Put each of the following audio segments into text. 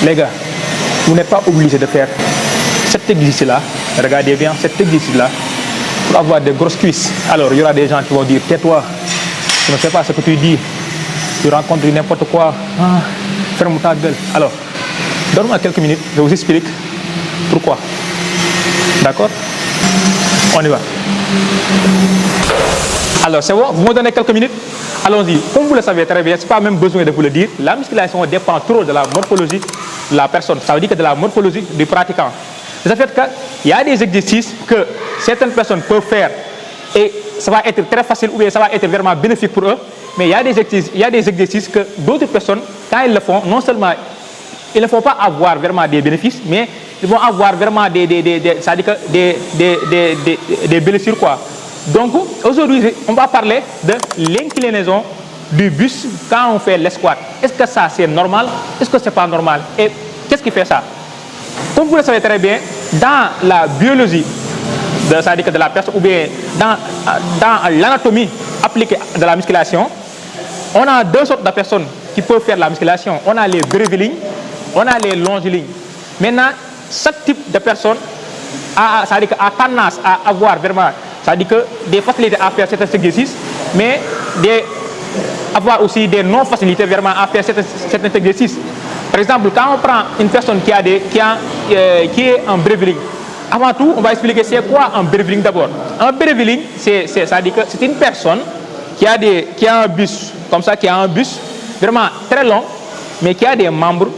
Les gars, vous n'êtes pas obligé de faire cet exercice-là. Regardez bien cet exercice-là pour avoir des grosses cuisses. Alors, il y aura des gens qui vont dire, tais-toi, tu ne sais pas ce que tu dis, tu rencontres n'importe quoi, ferme ta gueule. Alors, donne-moi quelques minutes, je vous explique pourquoi. D'accord? On y va. Alors, c'est bon, vous me donnez quelques minutes? Allons-y. Comme vous le savez très bien, ce n'est pas même besoin de vous le dire, la musculation dépend trop de la morphologie de la personne. Ça veut dire que de la morphologie du pratiquant. Ça fait qu'il y a des exercices que certaines personnes peuvent faire et ça va être très facile ou bien ça va être vraiment bénéfique pour eux. Mais il y a des exercices que d'autres personnes, quand ils le font, non seulement ils ne vont pas avoir vraiment des bénéfices, mais ils vont avoir vraiment des blessures, quoi. Donc, aujourd'hui, on va parler de l'inclinaison du buste quand on fait l'escouade. Est-ce que ça, c'est normal? Est-ce que c'est pas normal? Et qu'est-ce qui fait ça? Comme vous le savez très bien, dans la biologie de la personne, ou bien dans l'anatomie appliquée de la musculation, on a deux sortes de personnes qui peuvent faire la musculation. On a les brévilignes, on a les longilignes. Maintenant, chaque type de personne a tendance à avoir vraiment, des facilités à faire certains exercices, mais avoir aussi des non-facilités vraiment à faire certains exercices. Par exemple, quand on prend une personne qui est en bréviligne, avant tout, on va expliquer c'est quoi un bréviligne d'abord. Un bréviligne, c'est une personne qui a un buste, comme ça, qui a un buste vraiment très long, mais qui a des membres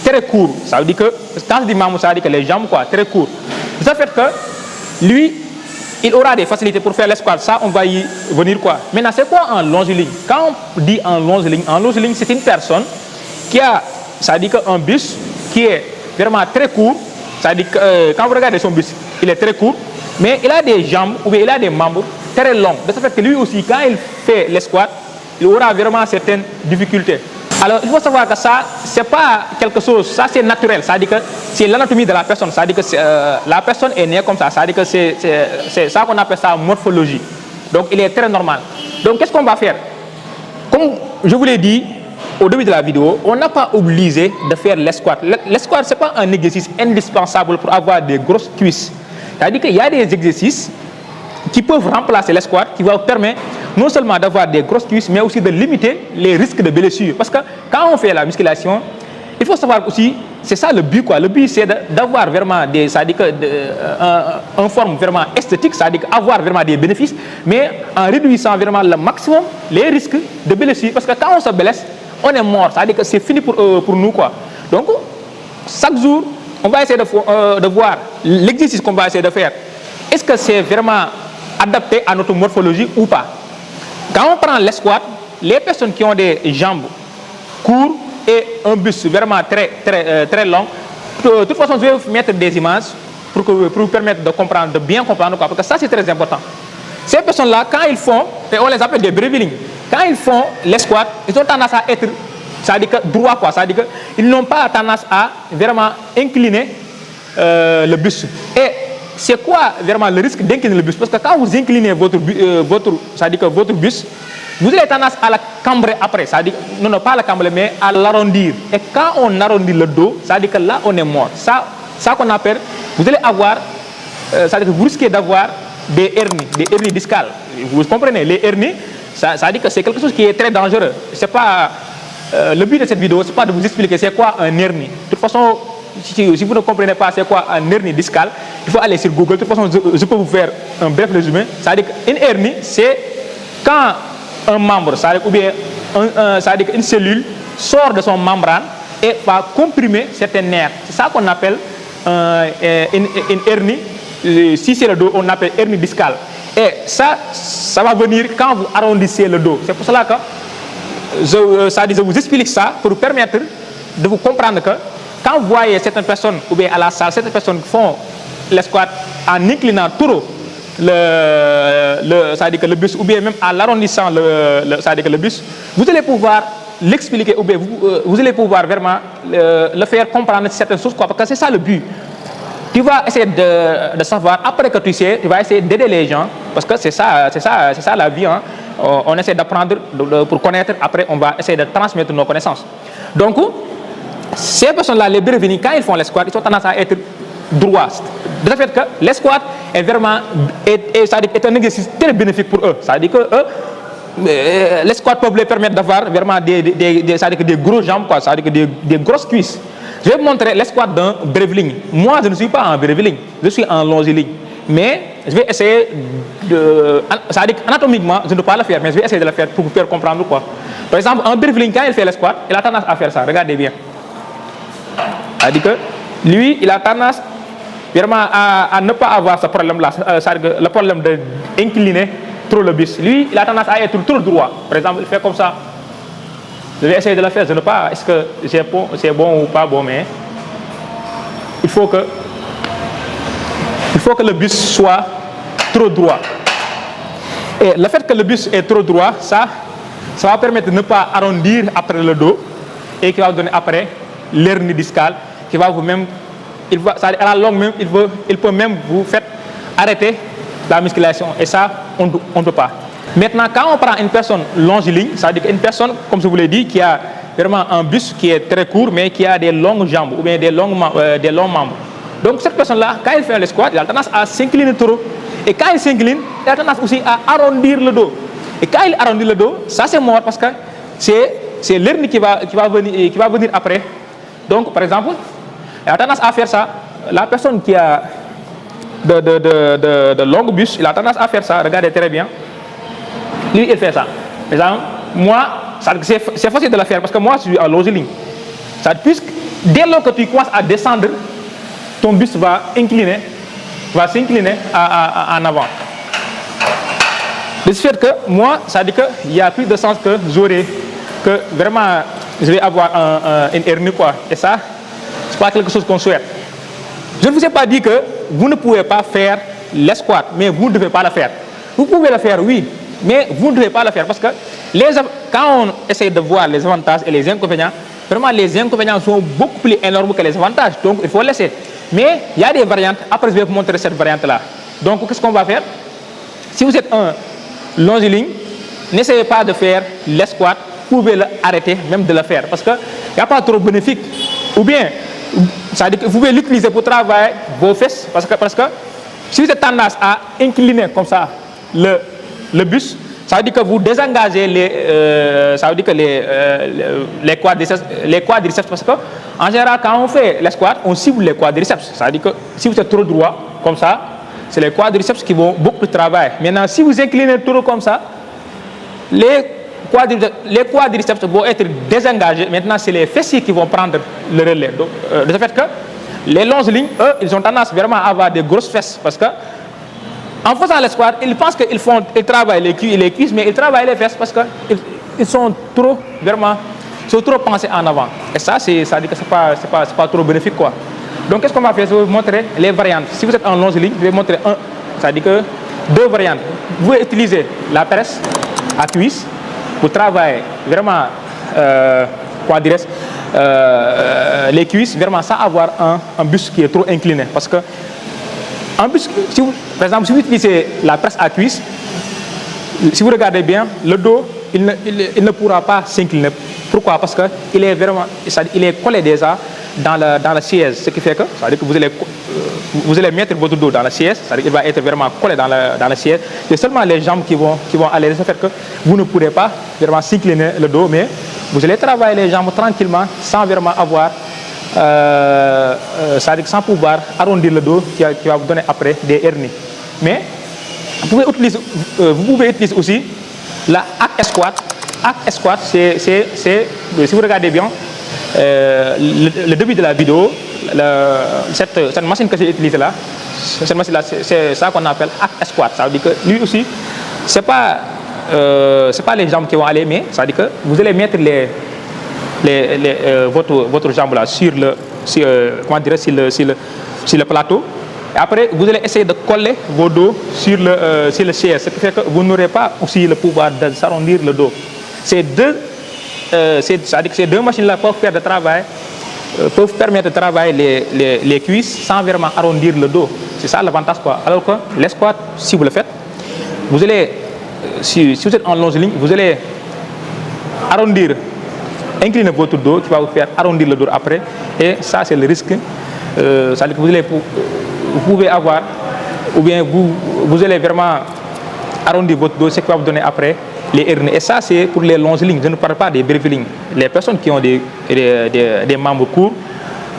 très courts. Ça veut dire que, quand je dis membres, ça veut dire que les jambes, quoi, très courts. Ça fait que, lui, il aura des facilités pour faire l'escouade. Ça, on va y venir, quoi. Maintenant, c'est quoi un longiligne? Quand on dit un longiligne, c'est une personne qui a, ça veut dire qu'un buste qui est vraiment très court. Ça veut dire que, quand vous regardez son buste, il est très court, mais il a des jambes, ou bien il a des membres très longs. De ce fait que lui aussi, quand il fait l'escouade, il aura vraiment certaines difficultés. Alors, il faut savoir que ça, c'est pas quelque chose, ça c'est naturel. Ça veut dire que c'est l'anatomie de la personne. Ça veut dire que la personne est née comme ça. Ça veut dire que c'est ça qu'on appelle ça morphologie. Donc, il est très normal. Donc, qu'est-ce qu'on va faire? Comme je vous l'ai dit au début de la vidéo, on n'a pas obligé de faire l'escouade. L'escouade, ce n'est pas un exercice indispensable pour avoir des grosses cuisses. C'est-à-dire qu'il y a des exercices qui peuvent remplacer l'escouade, qui vont permettre non seulement d'avoir des grosses cuisses, mais aussi de limiter les risques de blessures. Parce que quand on fait la musculation, il faut savoir aussi, c'est ça le but, quoi. Le but, c'est d'avoir vraiment une forme vraiment esthétique, c'est-à-dire avoir vraiment des bénéfices, mais en réduisant vraiment le maximum les risques de blessures. Parce que quand on se blesse, on est mort, c'est-à-dire que c'est fini pour nous, quoi. Donc, chaque jour, on va essayer de voir l'exercice qu'on va essayer de faire. Est-ce que c'est vraiment adapté à notre morphologie ou pas? Quand on prend l'escouade, les personnes qui ont des jambes courtes et un buste vraiment très long, de toute façon, je vais vous mettre des images pour vous permettre de bien comprendre, quoi, parce que ça, c'est très important. Ces personnes-là, quand ils font, et on les appelle des brévilignes, quand ils font l'escouade, ils ont tendance à être, c'est-à-dire que droit, quoi, c'est-à-dire qu'ils n'ont pas tendance à vraiment incliner le buste. Et c'est quoi vraiment le risque d'incliner le buste? Parce que quand vous inclinez votre buste, vous avez tendance à la cambrer après. C'est-à-dire, non, pas à la cambrer, mais à l'arrondir. Et quand on arrondit le dos, c'est-à-dire que là, on est mort. Ça qu'on appelle, vous allez avoir, c'est-à-dire que vous risquez d'avoir des hernies discales. Vous comprenez? Les hernies, ça veut dire que c'est quelque chose qui est très dangereux. C'est pas, le but de cette vidéo, c'est pas de vous expliquer c'est quoi un hernie. De toute façon, si vous ne comprenez pas c'est quoi un hernie discale, il faut aller sur Google. De toute façon, je peux vous faire un bref résumé. C'est-à-dire qu'une hernie, c'est quand un membre, ou bien c'est-à-dire qu'une cellule sort de son membrane et va comprimer certains nerfs. C'est ça qu'on appelle une hernie. Si c'est le dos, on appelle hernie discale. Et ça va venir quand vous arrondissez le dos. C'est pour cela que je vous explique ça pour vous permettre de vous comprendre que quand vous voyez certaines personnes, ou bien à la salle, certaines personnes qui font l'escouade en inclinant trop le buste, ou bien même en l'arrondissant le buste, vous allez pouvoir l'expliquer, ou bien vous allez pouvoir vraiment le faire comprendre certaines choses, quoi, parce que c'est ça le but. Tu vas essayer de savoir, après que tu sais, tu vas essayer d'aider les gens, parce que c'est ça la vie, hein. On essaie d'apprendre pour connaître, après on va essayer de transmettre nos connaissances. Donc, ces personnes-là, les brevilignes, quand ils font les squats, ils ont tendance à être droits. De ce fait que les squats est vraiment est un exercice très bénéfique pour eux. Ça veut dire que eux, les squats peuvent les permettre d'avoir vraiment des gros jambes, quoi. Ça veut dire que des grosses cuisses. Je vais vous montrer les squats d'un breviling. Moi, je ne suis pas un breviling, je suis un longiligne. Mais je vais essayer de... Ça veut dire qu'anatomiquement, je ne peux pas le faire, mais je vais essayer de le faire pour vous faire comprendre quoi. Par exemple, un breviling, quand il fait les squats, il a tendance à faire ça. Regardez bien. Ça veut dire que lui, il a tendance vraiment à ne pas avoir ce problème-là. Ça veut dire que le problème d'incliner trop le buste. Lui, il a tendance à être trop droit. Par exemple, il fait comme ça. Je vais essayer de le faire. Je ne sais pas est-ce que c'est bon ou pas bon, mais il faut que le buste soit trop droit. Et le fait que le buste est trop droit, ça va permettre de ne pas arrondir après le dos et qui va vous donner après l'hernie discale, qui va vous même, à la longue même, il peut même vous faire arrêter la musculation. Et ça, on ne peut pas. Maintenant, quand on prend une personne longiligne, ça veut dire une personne, comme je vous l'ai dit, qui a vraiment un buste qui est très court, mais qui a des longues jambes ou bien des longs membres. Donc cette personne-là, quand il fait le squat, il a tendance à s'incliner trop. Et quand il s'incline, il a tendance aussi à arrondir le dos. Et quand il arrondit le dos, ça c'est mort parce que c'est l'hernie qui va venir après. Donc par exemple, il a tendance à faire ça. La personne qui a de longues bustes, il a tendance à faire ça. Regardez très bien. Lui, il fait ça. Par exemple, moi, c'est facile de le faire parce que moi, je suis à longiligne. Puisque dès lors que tu commences à descendre, ton buste va s'incliner en avant. De ce fait que moi, ça veut dire qu'il n'y a plus de sens que vraiment je vais avoir une hernie quoi. Et ça, c'est pas quelque chose qu'on souhaite. Je ne vous ai pas dit que vous ne pouvez pas faire les squats, mais vous ne devez pas le faire. Vous pouvez le faire, oui, mais vous ne devez pas le faire parce que quand on essaie de voir les avantages et les inconvénients, vraiment les inconvénients sont beaucoup plus énormes que les avantages. Donc il faut laisser. Mais il y a des variantes. Après, je vais vous montrer cette variante-là. Donc, qu'est-ce qu'on va faire? Si vous êtes un longiligne, n'essayez pas de faire les squats. Vous pouvez arrêter même de le faire parce qu'il n'y a pas trop bénéfique. Ou bien, ça veut dire que vous pouvez l'utiliser pour travailler vos fesses. Parce que si vous avez tendance à incliner comme ça le buste, ça veut dire que vous désengagez les quadriceps parce que en général quand on fait les squats on cible les quadriceps. Ça veut dire que si vous êtes trop droit comme ça, c'est les quadriceps qui vont beaucoup travailler. Maintenant si vous inclinez trop comme ça, les quadriceps vont être désengagés. Maintenant c'est les fessiers qui vont prendre le relais. Donc de ce fait que les longelignes, eux, ils ont tendance vraiment à avoir des grosses fesses parce que en faisant les squats, ils pensent qu'ils travaillent les cuisses, mais ils travaillent les fesses parce qu'ils sont trop pensés en avant. Et ça veut dire que c'est pas trop bénéfique quoi. Donc qu'est-ce qu'on va faire? Je vais vous montrer les variantes. Si vous êtes en longiligne, je vais vous montrer ça veut dire que deux variantes. Vous pouvez utiliser la presse à cuisse pour travailler vraiment les cuisses, vraiment sans avoir un buste qui est trop incliné. Parce que en plus, par exemple, si vous utilisez la presse à cuisse, si vous regardez bien, le dos, il ne pourra pas s'incliner. Pourquoi? Parce qu'il est il est collé déjà dans le siège. Ce qui fait que, ça veut dire que vous allez mettre votre dos dans le siège, ça veut dire qu'il va être vraiment collé dans le siège. C'est seulement les jambes qui vont aller. Ce fait que vous ne pourrez pas vraiment s'incliner le dos, mais vous allez travailler les jambes tranquillement sans vraiment avoir ça veut dire sans pouvoir arrondir le dos qui va vous donner après des hernies. Mais vous pouvez utiliser aussi la hack squat. Hack squat, si vous regardez bien le début de la vidéo, cette machine que j'ai utilisée là, cette machine là, c'est ça qu'on appelle hack squat. Ça veut dire que lui aussi, c'est pas les jambes qui vont aller, mais ça veut dire que vous allez mettre votre jambe là sur le plateau. Et après, vous allez essayer de coller vos dos sur le siège, ce qui fait que vous n'aurez pas aussi le pouvoir de s'arrondir le dos. Ces deux machines-là peuvent permettre de travailler les cuisses sans vraiment arrondir le dos. C'est ça l'avantage quoi. Alors que les squats, si vous le faites, vous allez, si vous êtes en longiligne, vous allez arrondir incliner votre dos qui va vous faire arrondir le dos après. Et ça, c'est le risque. C'est-à-dire que vous pouvez avoir, ou bien vous allez vraiment arrondir votre dos, ce qui va vous donner après les hernies. Et ça, c'est pour les longelignes. Je ne parle pas des brevilignes. Les personnes qui ont des membres courts,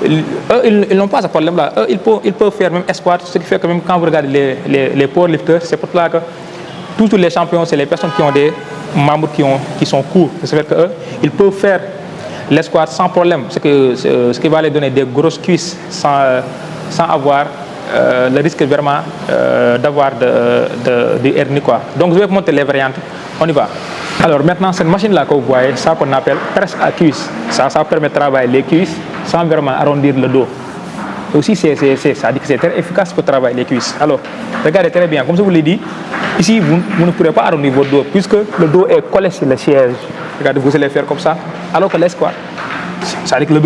eux, ils n'ont pas ce problème-là. Eux, ils peuvent faire même squat, ce qui fait que même quand vous regardez les powerlifters, c'est pour cela que tous les champions, c'est les personnes qui ont des membres qui sont courts. Ça veut dire qu'eux, ils peuvent faire les squats sans problème, ce qui va les donner des grosses cuisses sans avoir le risque vraiment d'avoir des hernies, quoi. Donc je vais vous montrer les variantes. On y va. Alors maintenant, cette machine-là que vous voyez, ça qu'on appelle presse à cuisse. Ça permet de travailler les cuisses sans vraiment arrondir le dos. Aussi, ça dit que c'est très efficace pour travailler les cuisses. Alors, regardez très bien, comme je vous l'ai dit, ici, vous ne pourrez pas arrondir votre dos, puisque le dos est collé sur le siège. Regardez, vous allez faire comme ça, alors que les squats, ça dit que le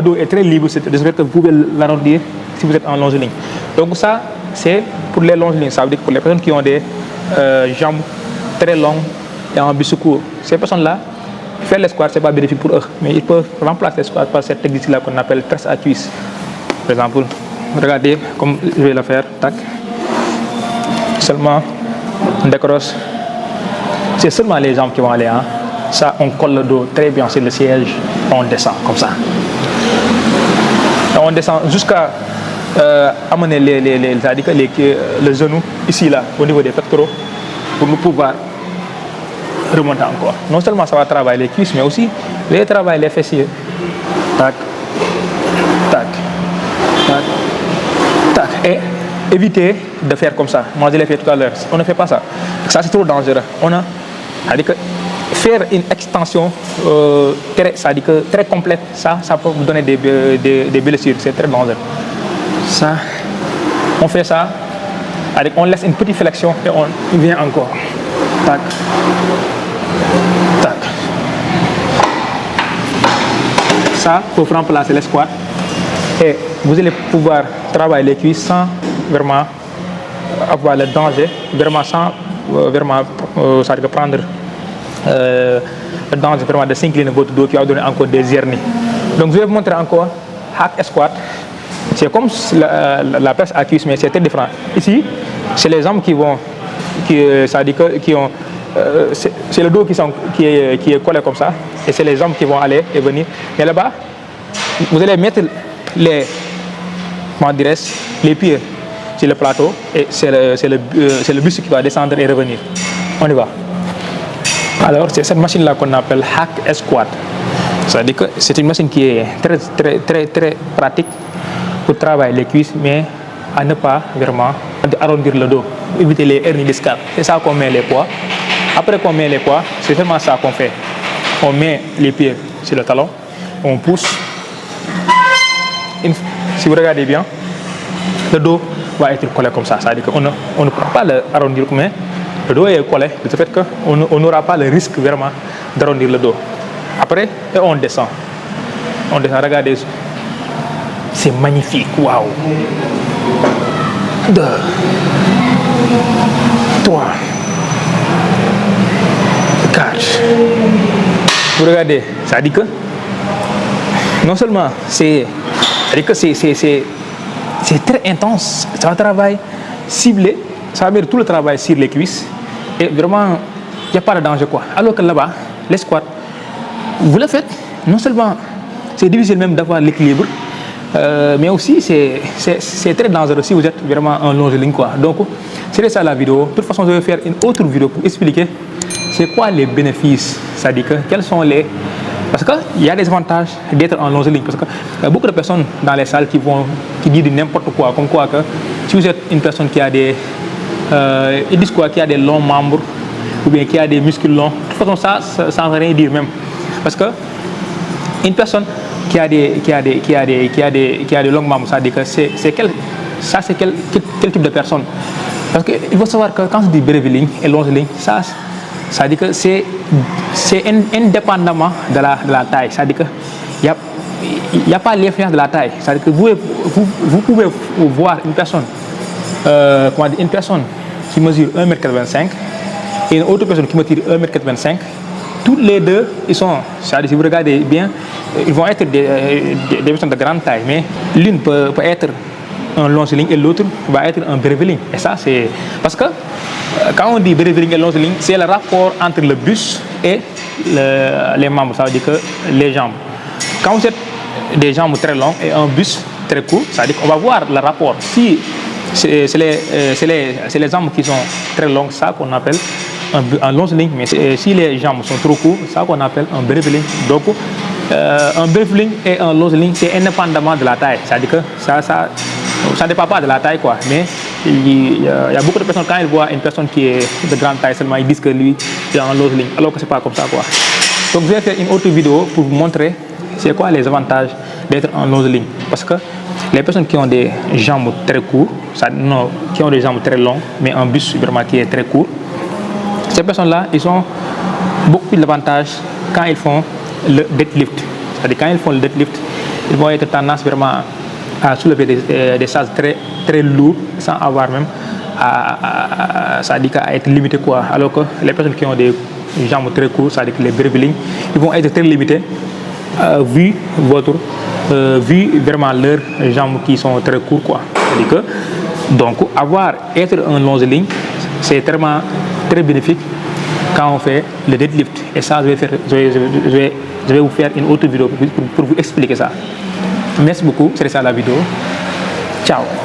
dos est très libre, de ce fait que vous pouvez l'arrondir si vous êtes en longiligne. Donc ça, c'est pour les longelignes. Ça veut dire que pour les personnes qui ont des jambes très longues et en bisecours, ces personnes-là, faire les squats, ce n'est pas bénéfique pour eux. Mais ils peuvent remplacer les squats par cette technique-là qu'on appelle presse à cuisse. Par exemple, regardez comme je vais le faire. Tac. Seulement, on décroche. C'est seulement les jambes qui vont aller. Hein. Ça, on colle le dos très bien sur le siège. On descend comme ça. Et on descend jusqu'à amener le genou ici, là, au niveau des pectoraux, pour nous pouvoir remonter encore. Non seulement ça va travailler les cuisses, mais aussi travailler les fessiers. Tac, tac, tac, tac. Et éviter de faire comme ça. Moi, je l'ai fait tout à l'heure. On ne fait pas ça. Ça, c'est trop dangereux. C'est-à-dire que faire une extension très complète, ça peut vous donner des blessures. C'est très dangereux. Ça, on fait ça. On laisse une petite flexion et on vient encore. Tac. Tac. Ça, pour remplacer les squats. Et vous allez pouvoir travailler les cuisses sans vraiment avoir le danger, vraiment sans prendre le danger vraiment de s'incliner votre dos qui va donner encore des hernies. Donc je vais vous montrer encore hack squat. C'est comme la presse à cuisse, mais c'est très différent. Ici, c'est les jambes c'est le dos qui est collé comme ça, et c'est les jambes qui vont aller et venir. Et là-bas, vous allez mettre les pieds sur le plateau, et c'est le buste qui va descendre et revenir. On y va. Alors, c'est cette machine-là qu'on appelle hack squat. C'est-à-dire que c'est une machine qui est très, très, très, très pratique pour travailler les cuisses, mais à ne pas vraiment arrondir le dos, éviter les hernies discales. C'est ça qu'on met les poids. Après qu'on met les poids, c'est seulement ça qu'on fait. On met les pieds sur le talon, on pousse. Si vous regardez bien, le dos va être collé comme ça. C'est-à-dire qu'on ne pourra pas l'arrondir, mais le dos est collé, de ce fait qu'on n'aura pas le risque vraiment d'arrondir le dos. Après, on descend. On descend, regardez. C'est magnifique, waouh. 2, 3, 4. Vous regardez, ça dit que non seulement c'est très intense, ça va travailler ciblé, ça va mettre tout le travail sur les cuisses et vraiment il n'y a pas de danger, quoi. Alors que là-bas, les squats, vous le faites, non seulement c'est difficile même d'avoir l'équilibre, mais aussi c'est très dangereux si vous êtes vraiment en longiligne, quoi. Donc c'est ça la vidéo. De toute façon, je vais faire une autre vidéo pour expliquer c'est quoi les bénéfices, c'est-à-dire que quels sont les... Parce qu'il y a des avantages d'être en longiligne, parce qu'il y a beaucoup de personnes dans les salles qui disent n'importe quoi, comme quoi que si vous êtes une personne qui a ils disent quoi, qui a des longs membres ou bien qui a des muscles longs. De toute façon, ça ne veut rien dire même, parce que une personne qui a des longs membres, ça dit que c'est quel type de personne. Parce qu'il faut savoir que quand on dit brevilignes et longiligne, ça dit que c'est indépendamment de la taille. Ça dit que il n'y a pas l'influence de la taille. Ça dit que vous pouvez voir une personne, une personne qui mesure 1,85 m et une autre personne qui mesure 1,85 m. tous les deux, ils sont, c'est-à-dire si vous regardez bien, ils vont être des personnes de grande taille, mais l'une peut être un longiligne et l'autre va être un breviling. Et ça, c'est parce que quand on dit breviling et longiligne, c'est le rapport entre le buste et les membres, ça veut dire que les jambes. Quand vous êtes des jambes très longues et un buste très court, ça veut dire qu'on va voir le rapport. Si c'est les jambes qui sont très longues, ça qu'on appelle un longiligne, mais si les jambes sont trop courtes, ça qu'on appelle un breviling. Donc, un breviling et un longiligne, c'est indépendamment de la taille. C'est-à-dire que ça ne dépend pas de la taille, quoi. Mais il y a beaucoup de personnes, quand ils voient une personne qui est de grande taille seulement, ils disent que lui, c'est un longiligne, alors que c'est pas comme ça, quoi. Donc, je vais faire une autre vidéo pour vous montrer c'est quoi les avantages d'être un longiligne. Parce que les personnes qui ont des jambes très courtes, qui ont des jambes très longues, mais un buste vraiment qui est très court, ces personnes-là, ils ont beaucoup plus d'avantages quand ils font le deadlift. C'est-à-dire quand ils font le deadlift, ils vont être tendance vraiment à soulever des charges très, très lourdes sans avoir même à être limité, quoi. Alors que les personnes qui ont des jambes très courtes, c'est-à-dire que les brevilings, ils vont être très limités vu vraiment leurs jambes qui sont très courtes, quoi. C'est-à-dire que, donc, être un longiligne, c'est vraiment très bénéfique quand on fait le deadlift. Et ça, je vais vous faire une autre vidéo pour vous expliquer ça. Merci beaucoup, c'est ça la vidéo. Ciao.